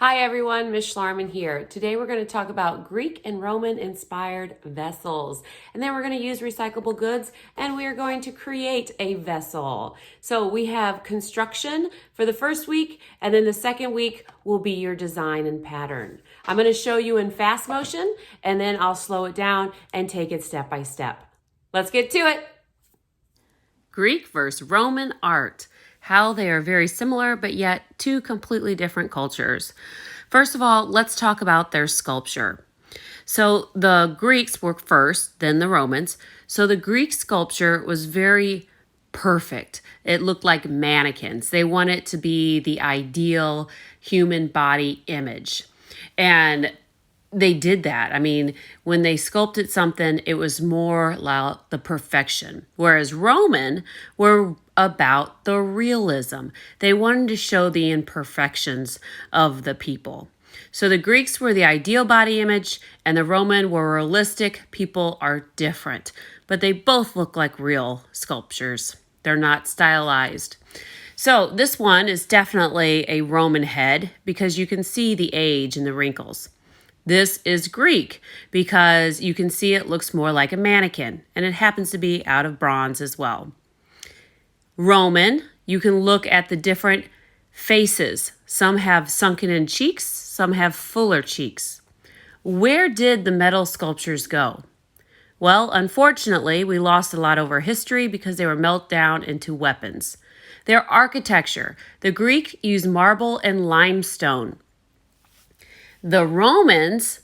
Hi everyone, Miss Schlarman here. Today we're going to talk about Greek and Roman inspired vessels. And then we're going to use recyclable goods and we are going to create a vessel. So we have construction for the first week and then the second week will be your design and pattern. I'm going to show you in fast motion and then I'll slow it down and take it step by step. Let's get to it. Greek versus Roman art. How they are very similar, but yet two completely different cultures. First of all, let's talk about their sculpture. So the Greeks were first, then the Romans. So the Greek sculpture was very perfect. It looked like mannequins. They wanted it to be the ideal human body image. And they did that. I mean, when they sculpted something, it was more like the perfection. Whereas Roman were about the realism. They wanted to show the imperfections of the people. So the Greeks were the ideal body image and the Roman were realistic. People are different, but they both look like real sculptures. They're not stylized. So this one is definitely a Roman head because you can see the age and the wrinkles. This is Greek because you can see it looks more like a mannequin and it happens to be out of bronze as well. Roman, you can look at the different faces. Some have sunken in cheeks, some have fuller cheeks. Where did the metal sculptures go? Well, unfortunately, we lost a lot over history because they were melted down into weapons. Their architecture, the Greek used marble and limestone. The Romans,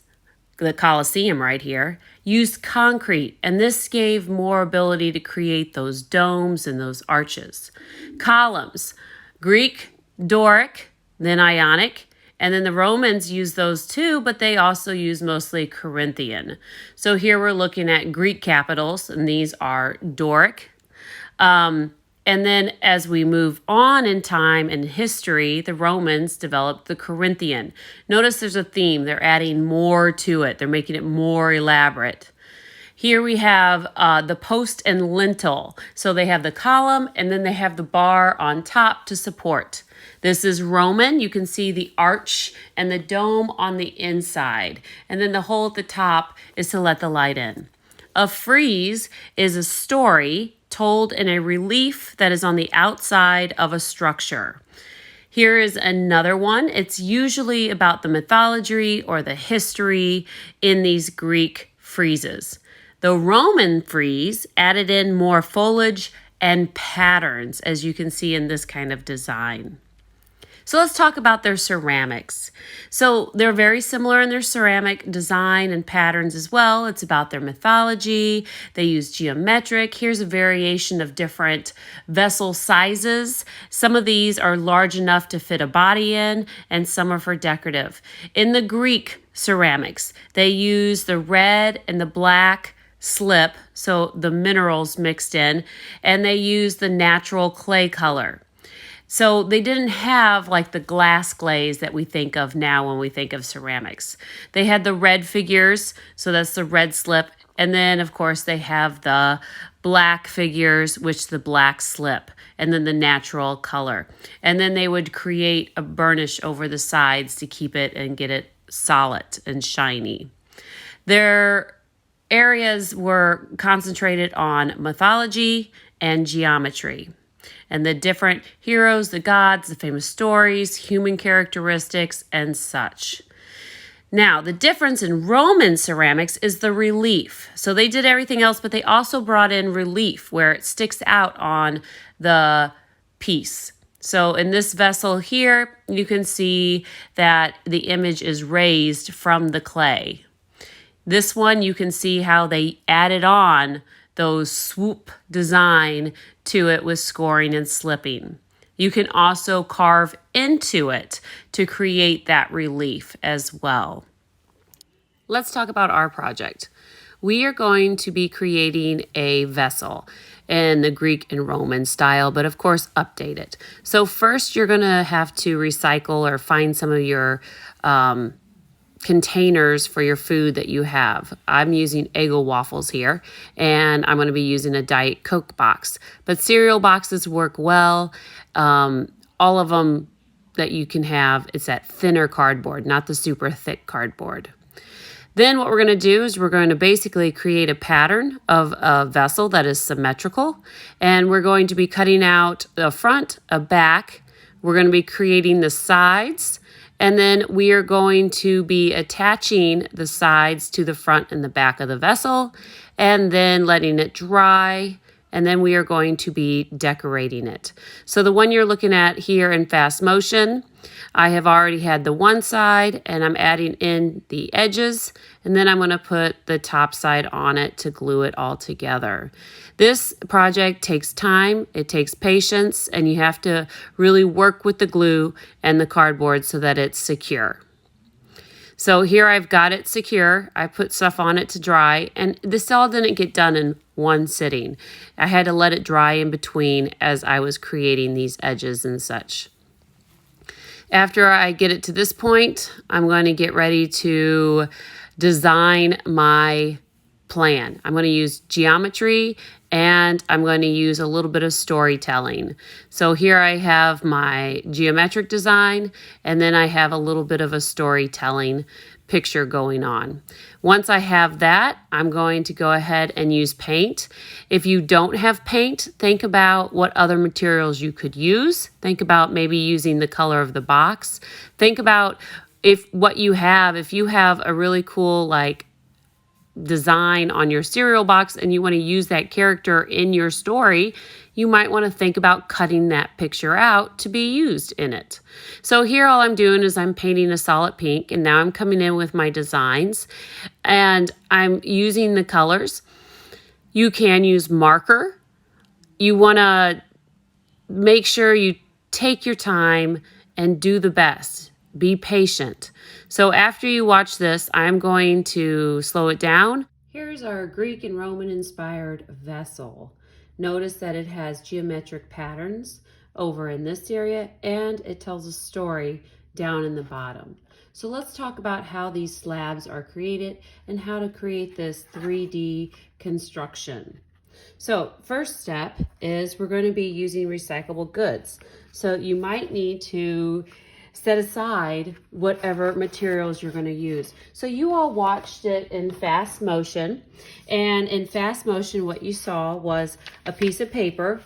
the Colosseum right here, used concrete, and this gave more ability to create those domes and those arches. Columns, Greek, Doric, then Ionic, and then the Romans used those too, but they also used mostly Corinthian. So here we're looking at Greek capitals, and these are Doric. And then as we move on in time and history, the Romans developed the Corinthian. Notice there's a theme. They're adding more to it. They're making it more elaborate. Here we have the post and lintel. So they have the column and then they have the bar on top to support. This is Roman. You can see the arch and the dome on the inside. And then the hole at the top is to let the light in. A frieze is a story told in a relief that is on the outside of a structure. Here is another one. It's usually about the mythology or the history in these Greek friezes. The Roman frieze added in more foliage and patterns, as you can see in this kind of design. So let's talk about their ceramics. So they're very similar in their ceramic design and patterns as well. It's about their mythology. They use geometric. Here's a variation of different vessel sizes. Some of these are large enough to fit a body in, and some are for decorative. In the Greek ceramics, they use the red and the black slip, so the minerals mixed in, and they use the natural clay color. So they didn't have like the glass glaze that we think of now when we think of ceramics. They had the red figures, so that's the red slip. And then, of course, they have the black figures, which the black slip, and then the natural color. And then they would create a burnish over the sides to keep it and get it solid and shiny. Their areas were concentrated on mythology and geometry. And the different heroes, the gods, the famous stories, human characteristics, and such. Now, the difference in Roman ceramics is the relief. So they did everything else, but they also brought in relief where it sticks out on the piece. So in this vessel here, you can see that the image is raised from the clay. This one, you can see how they added on those swoop design to it with scoring and slipping. You can also carve into it to create that relief as well. Let's talk about our project. We are going to be creating a vessel in the Greek and Roman style, but of course update it. So first you're going to have to recycle or find some of your containers for your food that you have. I'm using Eggo waffles here, and I'm going to be using a Diet Coke box. But cereal boxes work well. All of them that you can have. It's that thinner cardboard, not the super thick cardboard. Then what we're going to do is we're going to basically create a pattern of a vessel that is symmetrical. And we're going to be cutting out a front, a back. We're going to be creating the sides. And then we are going to be attaching the sides to the front and the back of the vessel. And then letting it dry. And then we are going to be decorating it. So the one you're looking at here in fast motion, I have already had the one side and I'm adding in the edges, and then I'm going to put the top side on it to glue it all together. This project takes time, it takes patience, and you have to really work with the glue and the cardboard so that it's secure. So here I've got it secure. I put stuff on it to dry, and this all didn't get done in one sitting. I had to let it dry in between as I was creating these edges and such. After I get it to this point, I'm going to get ready to design my plan. I'm going to use geometry and I'm going to use a little bit of storytelling. So here I have my geometric design, and then I have a little bit of a storytelling picture going on. Once I have that, I'm going to go ahead and use paint. If you don't have paint, think about what other materials you could use. Think about maybe using the color of the box. Think about if you have a really cool design on your cereal box and you want to use that character in your story, you might want to think about cutting that picture out to be used in it. So here all I'm doing is I'm painting a solid pink, and now I'm coming in with my designs and I'm using the colors. You can use marker. You want to make sure you take your time and do the best. Be patient. So after you watch this, I'm going to slow it down. Here's our Greek and Roman inspired vessel. Notice that it has geometric patterns over in this area, and it tells a story down in the bottom. So let's talk about how these slabs are created and how to create this 3D construction. So first step is we're going to be using recyclable goods. So you might need to set aside whatever materials you're going to use. So you all watched it in fast motion, and in fast motion what you saw was a piece of paper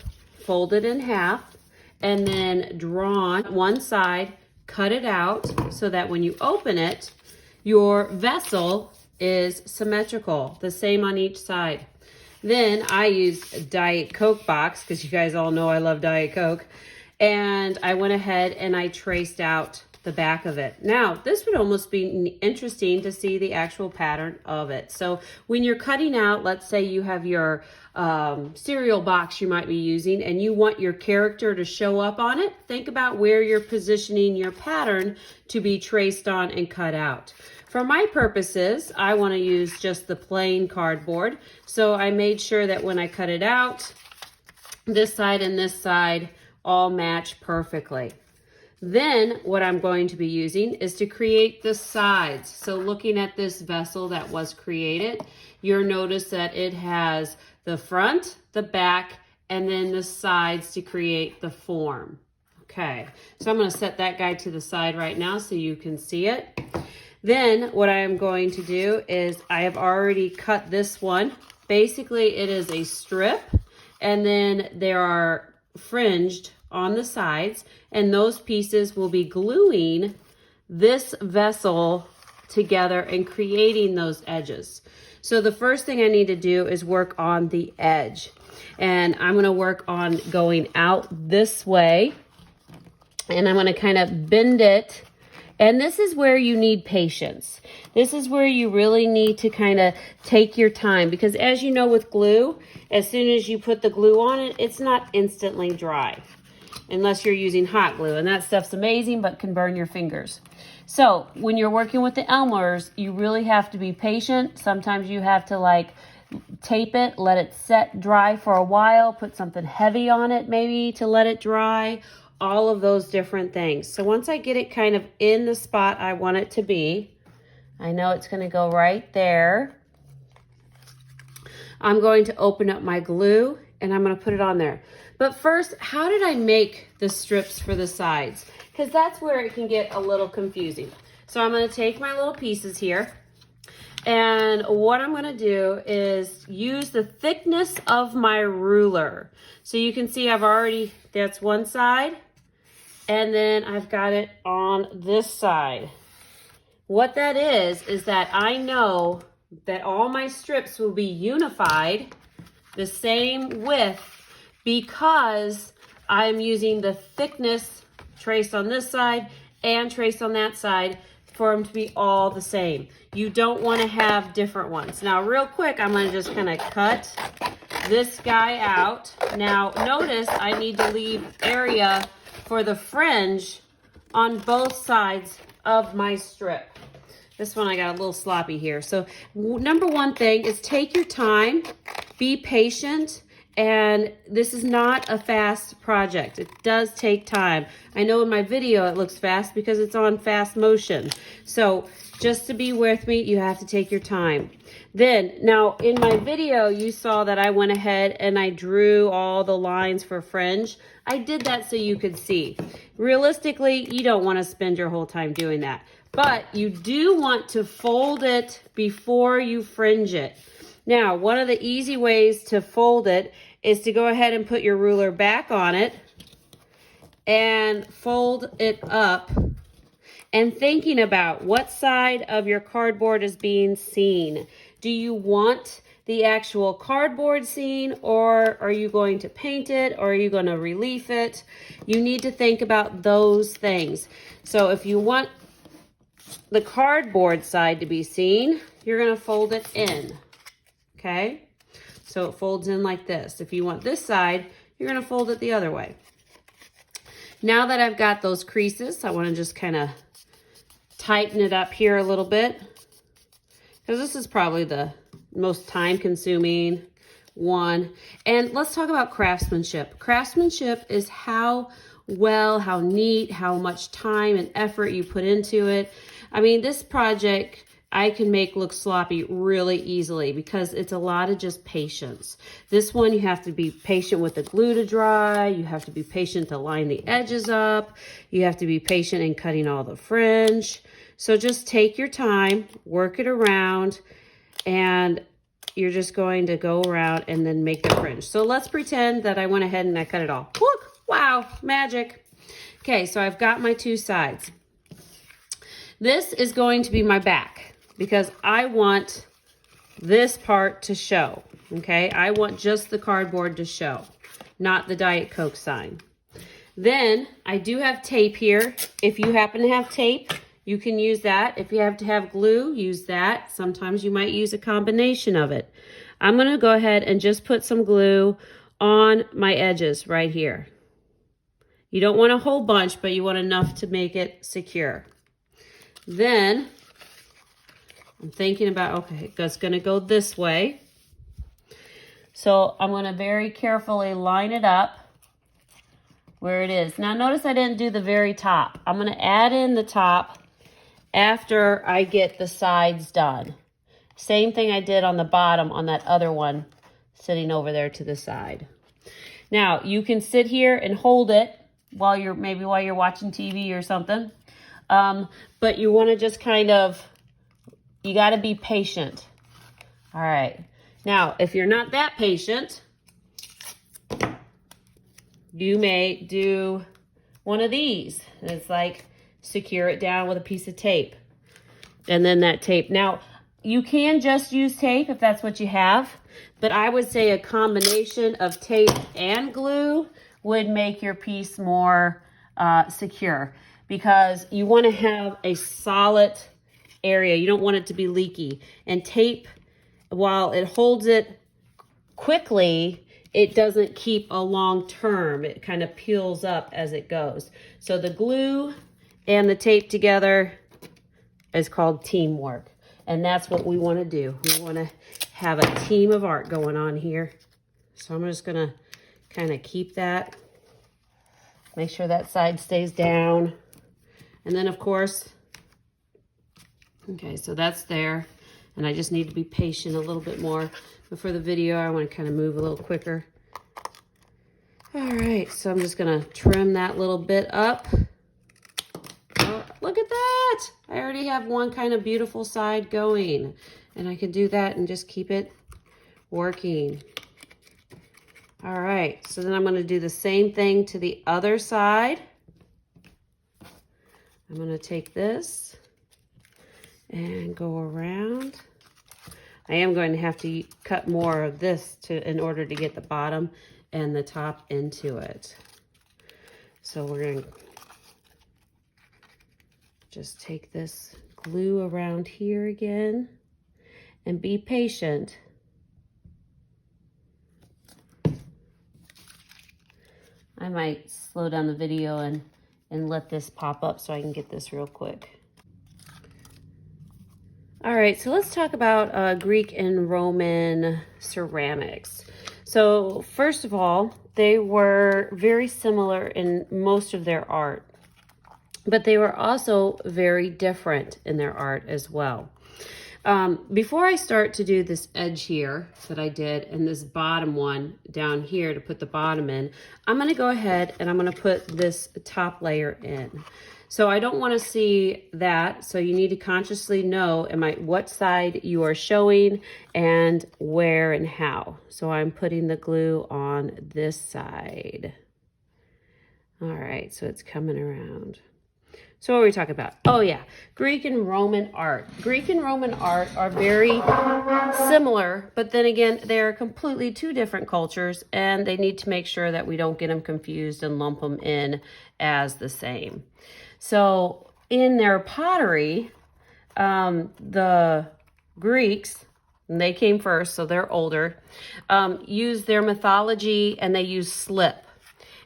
folded in half and then drawn one side, cut it out so that when you open it, your vessel is symmetrical, the same on each side. Then I used a Diet Coke box because you guys all know I love Diet Coke. And I went ahead and I traced out the back of it. Now, this would almost be interesting to see the actual pattern of it. So when you're cutting out, let's say you have your cereal box you might be using and you want your character to show up on it, think about where you're positioning your pattern to be traced on and cut out. For my purposes, I want to use just the plain cardboard. So I made sure that when I cut it out, this side and this side all match perfectly. Then what I'm going to be using is to create the sides. So looking at this vessel that was created, you'll notice that it has the front, the back, and then the sides to create the form. Okay, so I'm going to set that guy to the side right now so you can see it. Then what I am going to do is I have already cut this one. Basically, it is a strip, and then there are fringed on the sides, and those pieces will be gluing this vessel together and creating those edges. So the first thing I need to do is work on the edge, and I'm going to work on going out this way, and I'm going to kind of bend it. And this is where you need patience. This is where you really need to kind of take your time, because as you know with glue, as soon as you put the glue on it, it's not instantly dry unless you're using hot glue, and that stuff's amazing but can burn your fingers. So when you're working with the Elmers, you really have to be patient. Sometimes you have to tape it, let it set dry for a while, put something heavy on it maybe to let it dry, all of those different things. So once I get it kind of in the spot I want it to be, I know it's going to go right there. I'm going to open up my glue and I'm going to put it on there. But first, how did I make the strips for the sides? because that's where it can get a little confusing. So I'm going to take my little pieces here, and what I'm going to do is use the thickness of my ruler. So you can see I've already, that's one side, and then I've got it on this side. What that is that I know that all my strips will be unified the same width because I'm using the thickness traced on this side and traced on that side for them to be all the same. You don't want to have different ones. Now, real quick, I'm going to just kind of cut this guy out. Now, notice I need to leave area for the fringe on both sides of my strip. This one I got a little sloppy here. So, number one thing is take your time, be patient, and this is not a fast project. It does take time. I know in my video it looks fast because it's on fast motion. So just to be with me, you have to take your time. Then, now in my video, you saw that I went ahead and I drew all the lines for fringe. I did that so you could see. Realistically, you don't want to spend your whole time doing that. But you do want to fold it before you fringe it. Now, one of the easy ways to fold it is to go ahead and put your ruler back on it and fold it up, and thinking about what side of your cardboard is being seen. Do you want the actual cardboard seen, or are you going to paint it, or are you going to relief it? You need to think about those things. So if you want the cardboard side to be seen, you're going to fold it in. Okay, so it folds in like this. If you want this side, you're going to fold it the other way. Now that I've got those creases, I want to just kind of tighten it up here a little bit, because this is probably the most time-consuming one. And let's talk about craftsmanship. Craftsmanship is how neat, how much time and effort you put into it. I mean, this project I can make look sloppy really easily because it's a lot of just patience. This one, you have to be patient with the glue to dry. You have to be patient to line the edges up. You have to be patient in cutting all the fringe. So just take your time, work it around, and you're just going to go around and then make the fringe. So let's pretend that I went ahead and I cut it all. Look, wow, magic. Okay, so I've got my two sides. This is going to be my back, because I want this part to show, okay? I want just the cardboard to show, not the Diet Coke sign. Then I do have tape here. If you happen to have tape, you can use that. If you have to have glue, use that. Sometimes you might use a combination of it. I'm gonna go ahead and just put some glue on my edges right here. You don't want a whole bunch, but you want enough to make it secure. Then I'm thinking about, okay, it's going to go this way. So I'm going to very carefully line it up where it is. Now notice I didn't do the very top. I'm going to add in the top after I get the sides done. Same thing I did on the bottom on that other one sitting over there to the side. Now you can sit here and hold it while you're watching TV or something. But you want to just kind of, you got to be patient. All right. Now, if you're not that patient, you may do one of these. And it's like, secure it down with a piece of tape. And then that tape. Now, you can just use tape if that's what you have. But I would say a combination of tape and glue would make your piece more secure. Because you want to have a solid area. You don't want it to be leaky. And tape, while it holds it quickly, it doesn't keep a long term. It kind of peels up as it goes. So the glue and the tape together is called teamwork. And that's what we want to do. We want to have a team of art going on here. So I'm just going to kind of keep that. Make sure that side stays down. And then, of course, okay, so that's there. And I just need to be patient a little bit more. But for the video, I want to kind of move a little quicker. All right, so I'm just going to trim that little bit up. Look at that. I already have one kind of beautiful side going. And I can do that and just keep it working. All right, so then I'm going to do the same thing to the other side. I'm going to take this and go around. I am going to have to cut more of this in order to get the bottom and the top into it. So we're going to just take this glue around here again and be patient. I might slow down the video and let this pop up so I can get this real quick. All right, so let's talk about Greek and Roman ceramics. So first of all, they were very similar in most of their art, but they were also very different in their art as well. Before I start to do this edge here that I did and this bottom one down here to put the bottom in, I'm going to go ahead and I'm going to put this top layer in. So I don't want to see that. So you need to consciously know what side you are showing and where and how. So I'm putting the glue on this side. All right, so it's coming around. So what are we talking about? Oh yeah, Greek and Roman art. Greek and Roman art are very similar, but then again, they're completely two different cultures, and they need to make sure that we don't get them confused and lump them in as the same. So in their pottery, the Greeks, and they came first, so they're older, used their mythology and they used slip.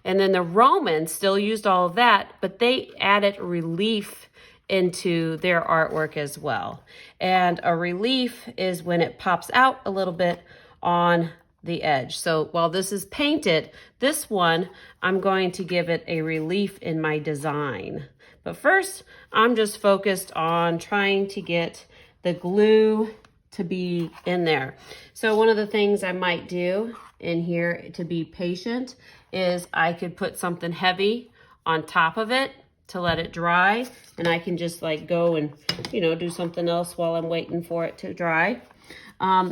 And then the Romans still used all of that, but they added relief into their artwork as well. And a relief is when it pops out a little bit on the edge. So while this is painted, this one, I'm going to give it a relief in my design. But first, I'm just focused on trying to get the glue to be in there. So one of the things I might do in here to be patient is I could put something heavy on top of it to let it dry, and I can just like go and, you know, do something else while I'm waiting for it to dry.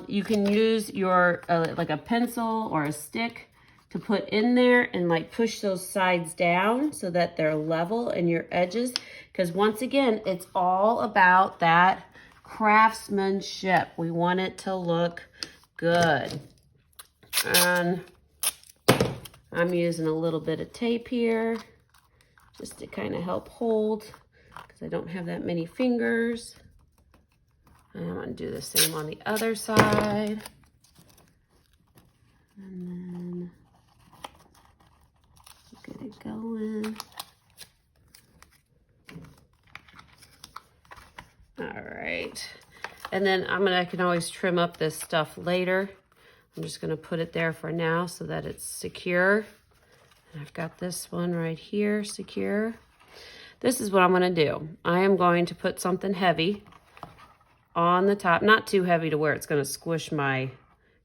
You can use your like a pencil or a stick to put in there and like push those sides down so that they're level in your edges, because once again, it's all about that craftsmanship. We want it to look good. And I'm using a little bit of tape here just to kind of help hold, because I don't have that many fingers. And I'm going to do the same on the other side. And then get it going. All right. And then I can always trim up this stuff later. I'm just going to put it there for now so that it's secure. And I've got this one right here secure. This is what I'm going to do. I am going to put something heavy on the top, not too heavy to where it's going to squish my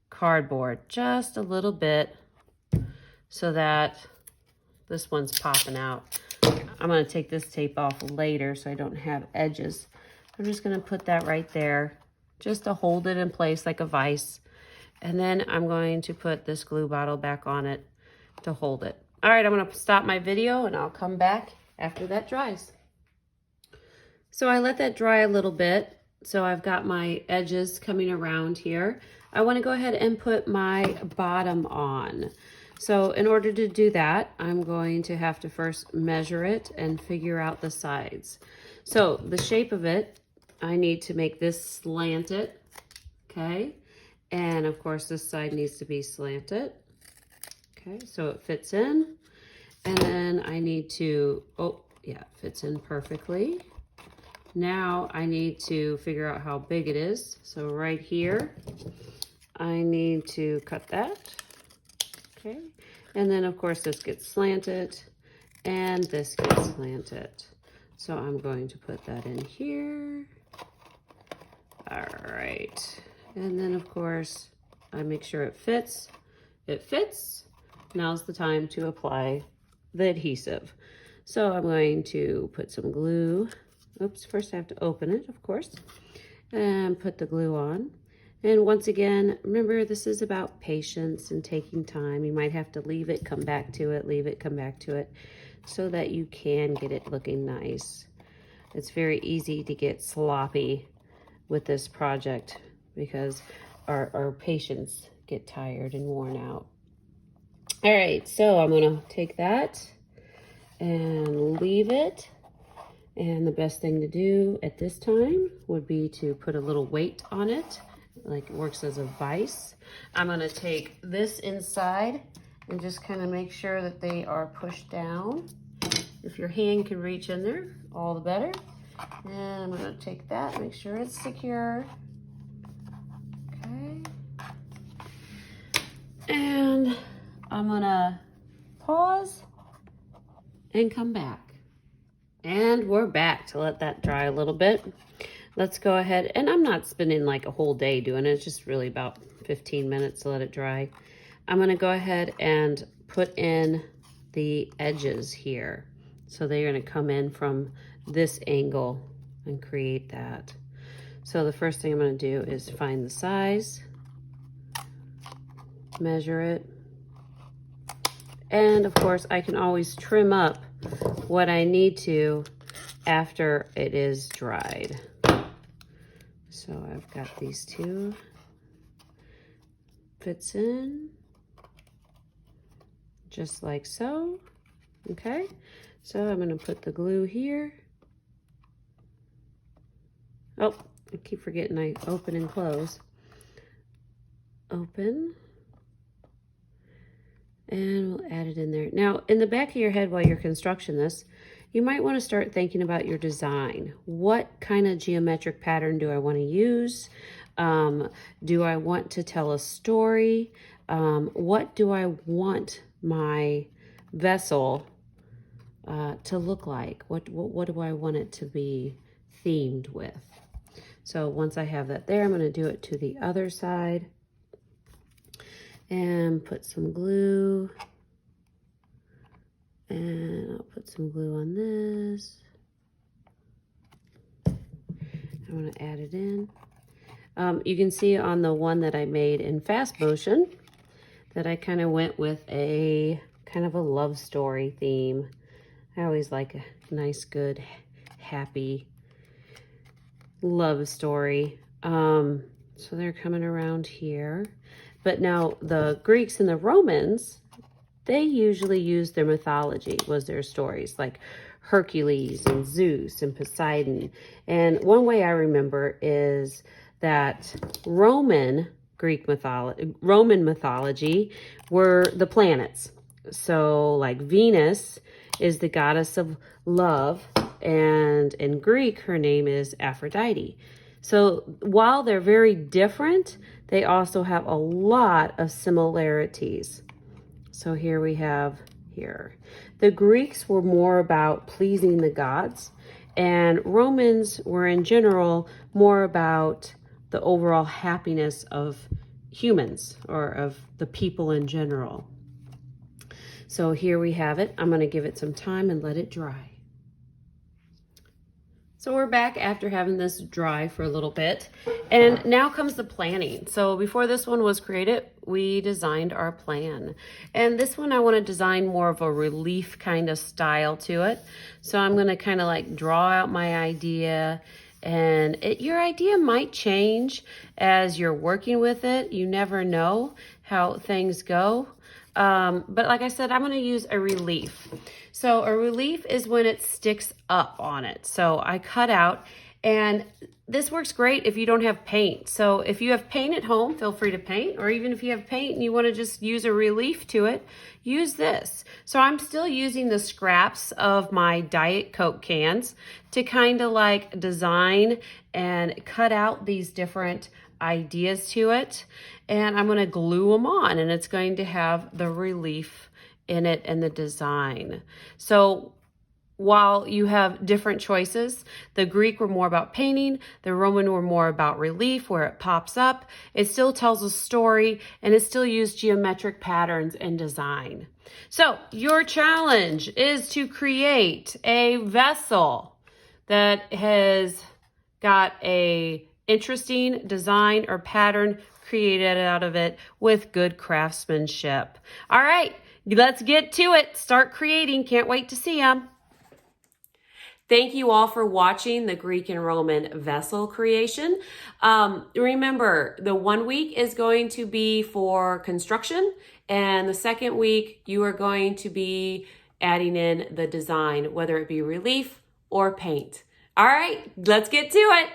cardboard, just a little bit so that this one's popping out. I'm going to take this tape off later so I don't have edges. I'm just going to put that right there just to hold it in place like a vise. And then I'm going to put this glue bottle back on it to hold it. All right, I'm going to stop my video and I'll come back after that dries. So I let that dry a little bit. So I've got my edges coming around here. I want to go ahead and put my bottom on. So in order to do that, I'm going to have to first measure it and figure out the sides. So the shape of it, I need to make this slanted, okay? And of course, this side needs to be slanted. Okay, so it fits in. And then I need to, oh yeah, it fits in perfectly. Now I need to figure out how big it is. So right here, I need to cut that. Okay, and then of course this gets slanted and this gets slanted. So I'm going to put that in here. All right. And then of course, I make sure it fits. It fits. Now's the time to apply the adhesive. So I'm going to put some glue Oops, first I have to open it, of course, and put the glue on. And once again, remember, this is about patience and taking time. You might have to leave it, come back to it, leave it, come back to it, so that you can get it looking nice. It's very easy to get sloppy with this project because our patience get tired and worn out. All right, so I'm gonna take that and leave it. And the best thing to do at this time would be to put a little weight on it, like it works as a vise. I'm gonna take this inside and just kind of make sure that they are pushed down. If your hand can reach in there, all the better. And I'm gonna take that, make sure it's secure. Okay. And I'm gonna pause and come back. And we're back to let that dry a little bit. Let's go ahead, and I'm not spending like a whole day doing it. It's just really about 15 minutes to let it dry. I'm gonna go ahead and put in the edges here. So they're gonna come in from this angle and create that. So the first thing I'm gonna do is find the size, measure it, and of course I can always trim up what I need to after it is dried. So I've got these two, fits in just like so. Okay, so I'm gonna put the glue here. Oh, I keep forgetting I open and close. Open. And we'll add it in there. Now, in the back of your head while you're constructing this, you might want to start thinking about your design. What kind of geometric pattern do I want to use? Do I want to tell a story? What do I want my vessel to look like? What do I want it to be themed with? So once I have that there, I'm going to do it to the other side. And put some glue, and I'll put some glue on this. I'm going to add it in. You can see on the one that I made in fast motion that I kind of went with a kind of a love story theme. I always like a nice, good, happy love story. So they're coming around here. But now the Greeks and the Romans, they usually used their mythology, was their stories, like Hercules and Zeus and Poseidon. And one way I remember is that Roman mythology were the planets. So like Venus is the goddess of love, and in Greek, her name is Aphrodite. So while they're very different, they also have a lot of similarities. So here we have here. The Greeks were more about pleasing the gods, and Romans were in general more about the overall happiness of humans, or of the people in general. So here we have it. I'm going to give it some time and let it dry. So we're back after having this dry for a little bit, and now comes the planning. So before this one was created, we designed our plan. And this one I want to design more of a relief kind of style to it. So I'm going to kind of like draw out my idea, and your idea might change as you're working with it. You never know how things go. But like I said, I'm going to use a relief. So a relief is when it sticks up on it. So I cut out, and this works great if you don't have paint. So if you have paint at home, feel free to paint, or even if you have paint and you want to just use a relief to it, use this. So I'm still using the scraps of my Diet Coke cans to kind of like design and cut out these different ideas to it, and I'm going to glue them on, and it's going to have the relief in it and the design. So while you have different choices, the Greek were more about painting, the Roman were more about relief, where it pops up, it still tells a story, and it still used geometric patterns and design. So your challenge is to create a vessel that has got a interesting design or pattern created out of it with good craftsmanship. All right, let's get to it. Start creating. Can't wait to see them. Thank you all for watching the Greek and Roman vessel creation. Remember, the 1 week is going to be for construction, and the second week you are going to be adding in the design, whether it be relief or paint. All right, let's get to it.